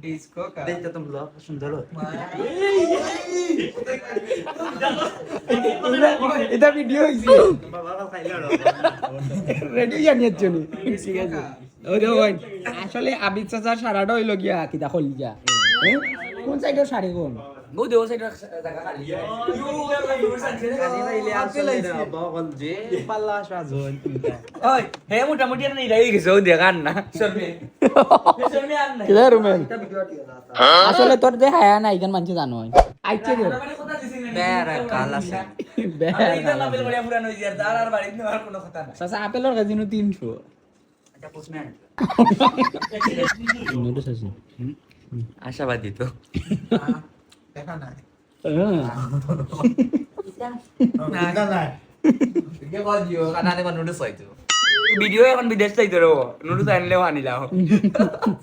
disco কা দেখতে তো ব্লগ সুন্দর এটা ভিডিও হইছে বাবা খাইলো রেডি জানিয়ে চলি ঠিক আছে ওই দেখো ভাই আসলে আবিদ চাচার সারাটা হইল গিয়া কিতা খলি যা কোন সাইডের শাড়ি কোন গো দেও সাইডের জায়গা খালি পাল্লা সাজন ওই হে মোটামুটি না ইলাই গেছে ও দেখান না শর্মে শর্মে আর নাই কিলা রুমেন আসলে তোর দে হায়া না ইগান মানছে জানো আইছে রে বেরা কাল আছে ইগান লাভেল বড়িয়া পুরানো হই যার আর বাড়ি নেওয়ার কোনো কথা না সাসা আপেলের গাজিনো 300 এটা পুছনা নোটিস আছে আশাবাদী তো দেখা নাই না না কে কল দিও কানানে কোন নোটিস হইতো ভিডিও এখন বিদেশ যাইতো রে নোটিস আনলেও আনিলাও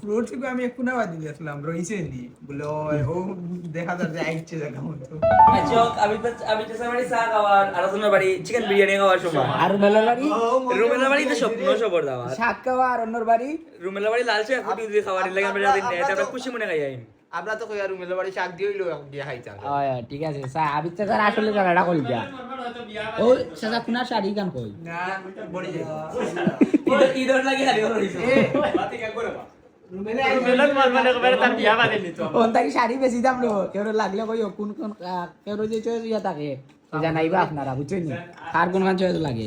ফ্রুটস কো আমি একটু না বাদি দিয়েছিলাম রইছে নি বলে ও দেখা যায় যে আইছে দেখা মতো আচ্ছা আমি তো সামনে চা খাওয়ার আর তোমার বাড়ি চিকেন বিরিয়ানি খাওয়ার সময় আর মেলার বাড়ি রুমেলার বাড়ি তো স্বপ্ন সবর দাওয়া শাক খাওয়া আর অন্যর বাড়ি রুমেলার বাড়ি লাল চা কুটি দিয়ে খাওয়ার লাগে আমরা দিন নেই তারপর খুশি মনে খাই আইন আমরা তো কই আর রুমের বাড়ি শাক দিইলো গিয়া খাইতাম ঠিক আছে চা আবি তো স্যার আসলে জানাটা কই যা ও সাজা কুনা শাড়ি গান কই না বড়ি যায় ইদর লাগি হারি হইছে রুমেলার মাল মানে করে তার বিয়া বাদে নিতো কোন তাকি শাড়ি বেশি দাম লো কেউ লাগলে কই কোন কোন কেউ যে চয়েস ইয়া থাকে জানাইবা আপনারা বুঝছেন কার কোন গান চয়েস লাগে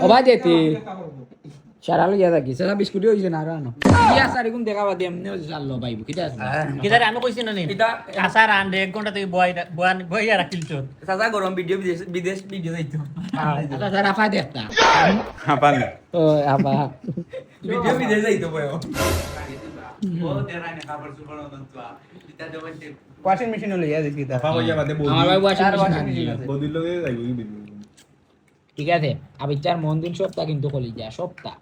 ও ভাই যেতে সারালো ইয়া থাকি সারা বিস্কুটই হইছে না আর আনো ইয়া সারি কোন দেখা বাদে এমনি চাললো পাইবো কিটা আছে কিদারে আমি কইছি না নি এটা আসার আন্ডে 1 ঘন্টা থেকে বইয়া রাখিল তো সাজা গরম ভিডিও বিদেশ ভিডিও যাইতো আচ্ছা স্যার আফা দেখতা হাপান ও আবা ভিডিও বিদেশ যাইতো বয় ওয়াশিং মেশিন লইয়া দেখি তা আমার ভাই ওয়াশিং মেশিন আছে বদির লগে যাইব ঠিক আছে আবিচার মন দিন সপ্তাহ কিন্তু কলি যায় সপ্তাহ